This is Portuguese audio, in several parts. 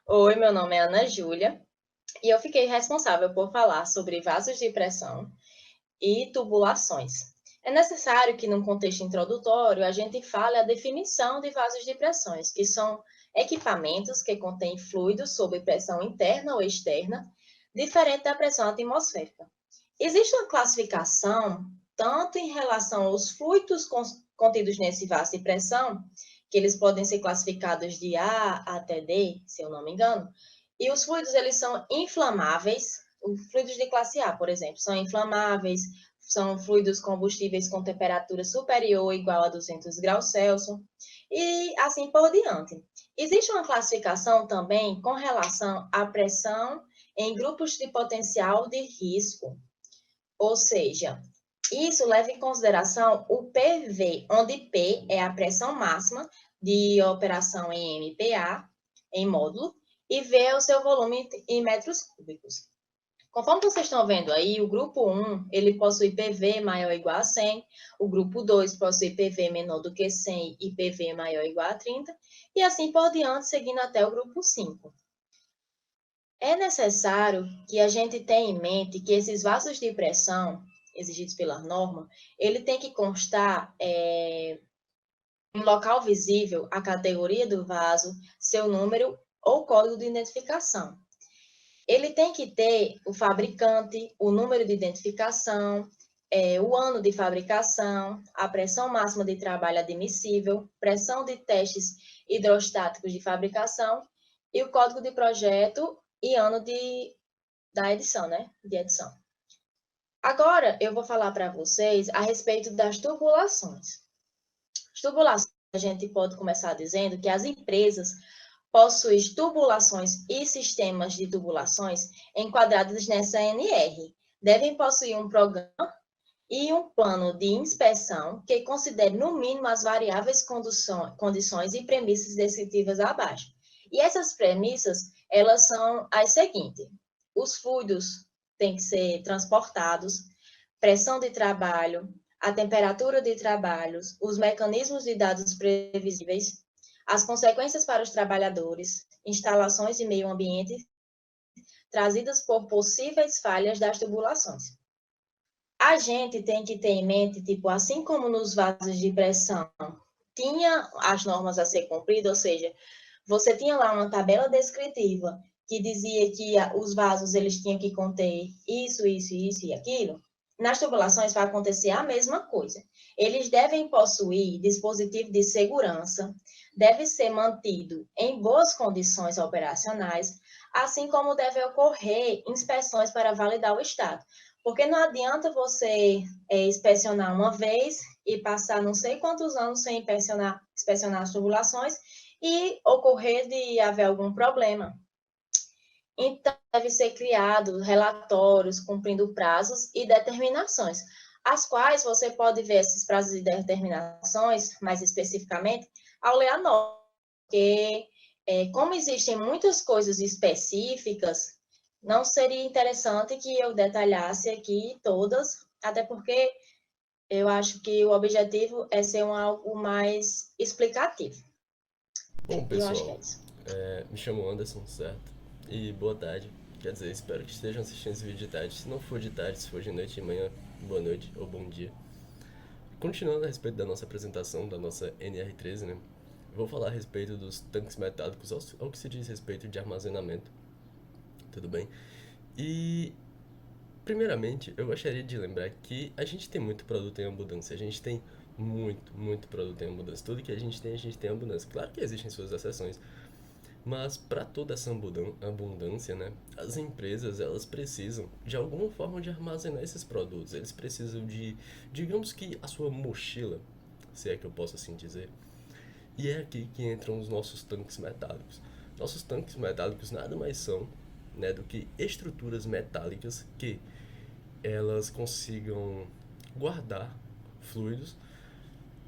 Oi, meu nome é Ana Júlia e eu fiquei responsável por falar sobre vasos de pressão e tubulações. É necessário que, num contexto introdutório, a gente fale a definição de vasos de pressões, que são equipamentos que contêm fluidos sob pressão interna ou externa, diferente da pressão atmosférica. Existe uma classificação, tanto em relação aos fluidos contidos nesse vaso de pressão, que eles podem ser classificados de A até D, se eu não me engano, e os fluidos, eles são inflamáveis, os fluidos de classe A, por exemplo, são inflamáveis, são fluidos combustíveis com temperatura superior ou igual a 200 graus Celsius, e assim por diante. Existe uma classificação também com relação à pressão em grupos de potencial de risco, ou seja, isso leva em consideração o PV, onde P é a pressão máxima de operação em MPa, em módulo, e V é o seu volume em metros cúbicos. Conforme vocês estão vendo aí, o grupo 1, ele possui PV maior ou igual a 100, o grupo 2 possui PV menor do que 100 e PV maior ou igual a 30, e assim por diante, seguindo até o grupo 5. É necessário que a gente tenha em mente que esses vasos de pressão, exigidos pela norma, ele tem que constar em local visível a categoria do vaso, seu número ou código de identificação. Ele tem que ter o fabricante, o número de identificação, o ano de fabricação, a pressão máxima de trabalho admissível, pressão de testes hidrostáticos de fabricação e o código de projeto e ano da edição, né? De edição. Agora eu vou falar para vocês a respeito das tubulações. As tubulações, a gente pode começar dizendo que as empresas possuem tubulações e sistemas de tubulações enquadrados nessa NR. Devem possuir um programa e um plano de inspeção que considere, no mínimo, as variáveis condições e premissas descritivas abaixo. E essas premissas, elas são as seguintes. Os fluidos têm que ser transportados, pressão de trabalho, a temperatura de trabalhos, os mecanismos de dados previsíveis, as consequências para os trabalhadores, instalações e meio ambiente trazidas por possíveis falhas das tubulações. A gente tem que ter em mente, tipo, assim como nos vasos de pressão tinha as normas a ser cumpridas, ou seja, você tinha lá uma tabela descritiva que dizia que os vasos eles tinham que conter isso e aquilo. Nas tubulações vai acontecer a mesma coisa. Eles devem possuir dispositivo de segurança, deve ser mantido em boas condições operacionais, assim como deve ocorrer inspeções para validar o estado. Porque não adianta você inspecionar uma vez e passar não sei quantos anos sem inspecionar as tubulações e ocorrer de haver algum problema. Então, deve ser criado relatórios cumprindo prazos e determinações, as quais você pode ver esses prazos e determinações, mais especificamente, ao ler a norma, porque como existem muitas coisas específicas, não seria interessante que eu detalhasse aqui todas, até porque eu acho que o objetivo é ser algo mais explicativo. Bom, E eu acho que pessoal, é isso. me chamo Anderson, certo? E boa tarde. Quer dizer, espero que estejam assistindo esse vídeo de tarde. Se não for de tarde, se for de noite, de manhã, boa noite ou bom dia. Continuando a respeito da nossa apresentação, da nossa NR13, né? Vou falar a respeito dos tanques metálicos, ao que se diz respeito de armazenamento, tudo bem? E, primeiramente, eu gostaria de lembrar que a gente tem muito produto em abundância. A gente tem muito produto em abundância. Tudo que a gente tem em abundância. Claro que existem suas exceções. Mas para toda essa abundância, né, as empresas elas precisam de alguma forma de armazenar esses produtos. Eles precisam de, digamos que a sua mochila, se é que eu posso assim dizer. E é aqui que entram os nossos tanques metálicos. Nossos tanques metálicos nada mais são, né, do que estruturas metálicas que elas consigam guardar fluidos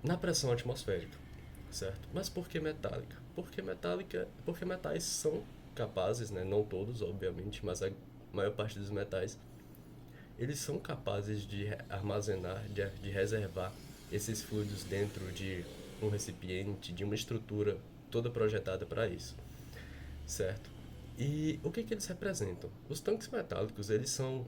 na pressão atmosférica, certo? Mas por que metálica? Porque metais são capazes, né, não todos, obviamente, mas a maior parte dos metais, eles são capazes de armazenar, de reservar esses fluidos dentro de um recipiente, de uma estrutura toda projetada para isso, certo? E o que que eles representam? Os tanques metálicos, eles são,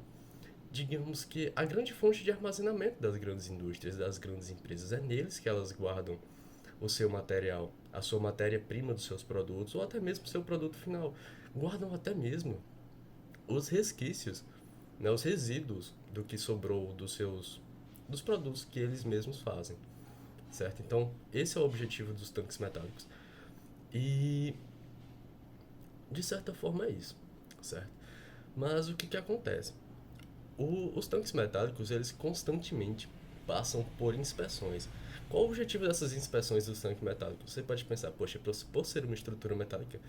digamos que, a grande fonte de armazenamento das grandes indústrias, das grandes empresas. É neles que elas guardam o seu material, a sua matéria-prima dos seus produtos, ou até mesmo o seu produto final. Guardam até mesmo os resquícios, né, os resíduos do que sobrou dos produtos que eles mesmos fazem, certo? Então, esse é o objetivo dos tanques metálicos. E de certa forma é isso, certo? Mas o que que acontece? Os tanques metálicos, eles constantemente passam por inspeções. Qual o objetivo dessas inspeções dos tanques metálicos? Você pode pensar, poxa, por ser uma estrutura metálica,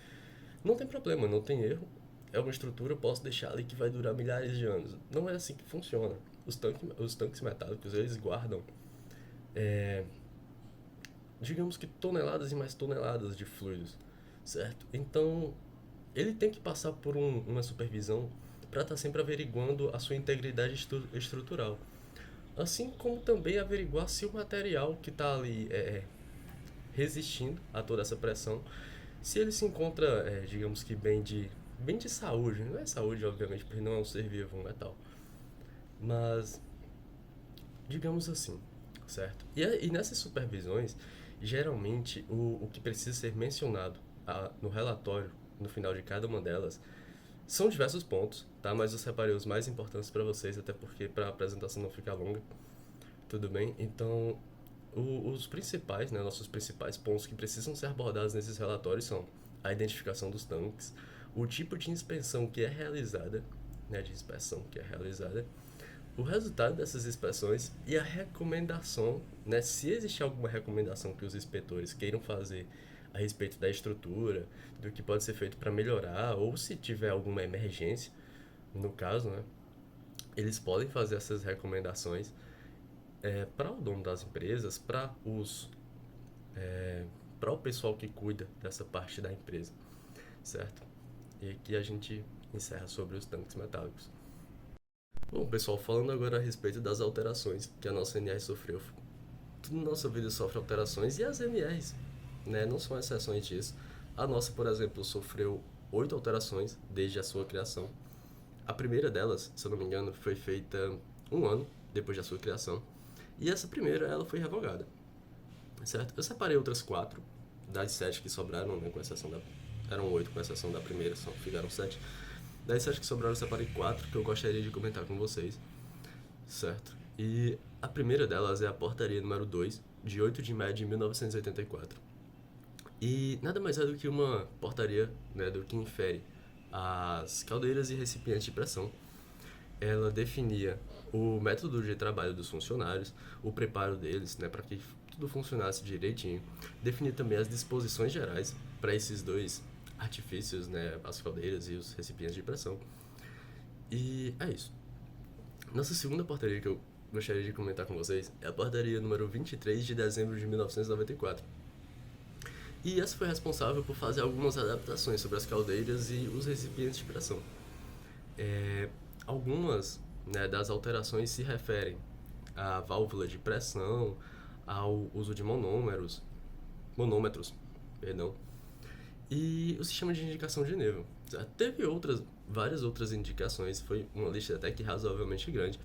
não tem problema, não tem erro. É uma estrutura, eu posso deixar ali que vai durar milhares de anos. Não é assim que funciona. Os tanques metálicos, eles guardam, digamos que toneladas e mais toneladas de fluidos, certo? Então, ele tem que passar por uma supervisão para estar sempre averiguando a sua integridade estrutural. Assim como também averiguar se o material que está ali resistindo a toda essa pressão, se ele se encontra, digamos que bem de saúde. Não é saúde, obviamente, porque não é um ser vivo, um metal. Mas, digamos assim, certo? E nessas supervisões, geralmente o que precisa ser mencionado no relatório, no final de cada uma delas, são diversos pontos, tá? Mas eu separei os mais importantes para vocês, até porque para a apresentação não ficar longa. Tudo bem? Então, os principais, né, nossos principais pontos que precisam ser abordados nesses relatórios são a identificação dos tanques, o tipo de inspeção que é realizada, né, de inspeção que é realizada, o resultado dessas inspeções e a recomendação, né, se existe alguma recomendação que os inspetores queiram fazer a respeito da estrutura, do que pode ser feito para melhorar, ou se tiver alguma emergência, no caso, né, eles podem fazer essas recomendações para o dono das empresas, para o pessoal que cuida dessa parte da empresa, certo? E aqui a gente encerra sobre os tanques metálicos. Bom, pessoal, falando agora a respeito das alterações que a nossa NR sofreu. Tudo na nossa vida sofre alterações e as NRs, né, não são exceções disso. A nossa, por exemplo, sofreu 8 alterações desde a sua criação. A primeira delas, se eu não me engano, foi feita um ano depois da sua criação. E essa primeira, ela foi revogada, certo? Eu separei outras 4 das 7 que sobraram, né, com exceção da... Eram 8 com exceção da primeira, só ficaram 7. Das 7 que sobraram, eu separei 4 que eu gostaria de comentar com vocês, certo? E a primeira delas é a portaria número 2, de 8 de maio de 1984. E nada mais é do que uma portaria, né, do que infere as caldeiras e recipientes de pressão. Ela definia o método de trabalho dos funcionários, o preparo deles, né, para que tudo funcionasse direitinho. Definia também as disposições gerais para esses dois artifícios, né, as caldeiras e os recipientes de pressão. E é isso. Nossa segunda portaria que eu gostaria de comentar com vocês é a portaria número 23 de dezembro de 1994. E essa foi responsável por fazer algumas adaptações sobre as caldeiras e os recipientes de pressão. Algumas, né, das alterações se referem à válvula de pressão, ao uso de monômetros, perdão, e o sistema de indicação de nível. Teve várias outras indicações, foi uma lista até que razoavelmente grande,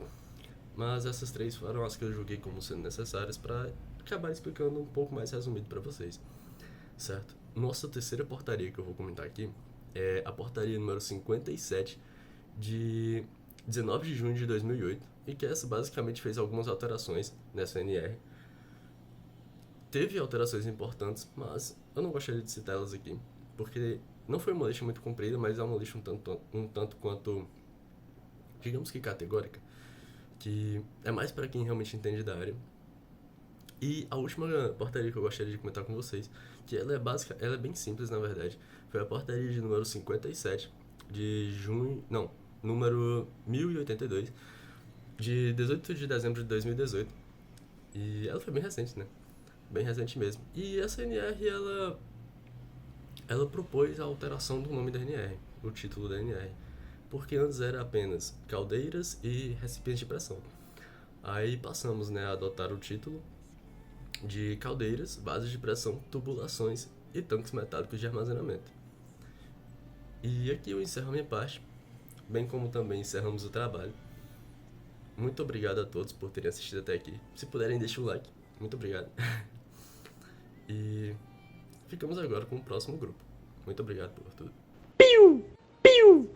mas essas 3 foram as que eu julguei como sendo necessárias para acabar explicando um pouco mais resumido para vocês, certo? Nossa terceira portaria que eu vou comentar aqui é a portaria número 57 de 19 de junho de 2008, e que essa basicamente fez algumas alterações nessa NR. Teve alterações importantes, mas eu não gostaria de citá-las aqui, porque não foi uma lista muito comprida, mas é uma lista um tanto quanto, digamos que categórica, que é mais para quem realmente entende da área. E a última portaria que eu gostaria de comentar com vocês, que ela é básica, ela é bem simples na verdade, foi a portaria de número 57 de junho, não, número 1082 de 18 de dezembro de 2018. E ela foi bem recente, né? Bem recente mesmo. E essa NR, ela propôs a alteração do nome da NR, o título da NR, porque antes era apenas caldeiras e recipientes de pressão. Aí passamos, né, a adotar o título de caldeiras, bases de pressão, tubulações e tanques metálicos de armazenamento. E aqui eu encerro a minha parte, bem como também encerramos o trabalho. Muito obrigado a todos por terem assistido até aqui. Se puderem, deixem o like. Muito obrigado. E ficamos agora com o próximo grupo. Muito obrigado por tudo. Piu! Piu!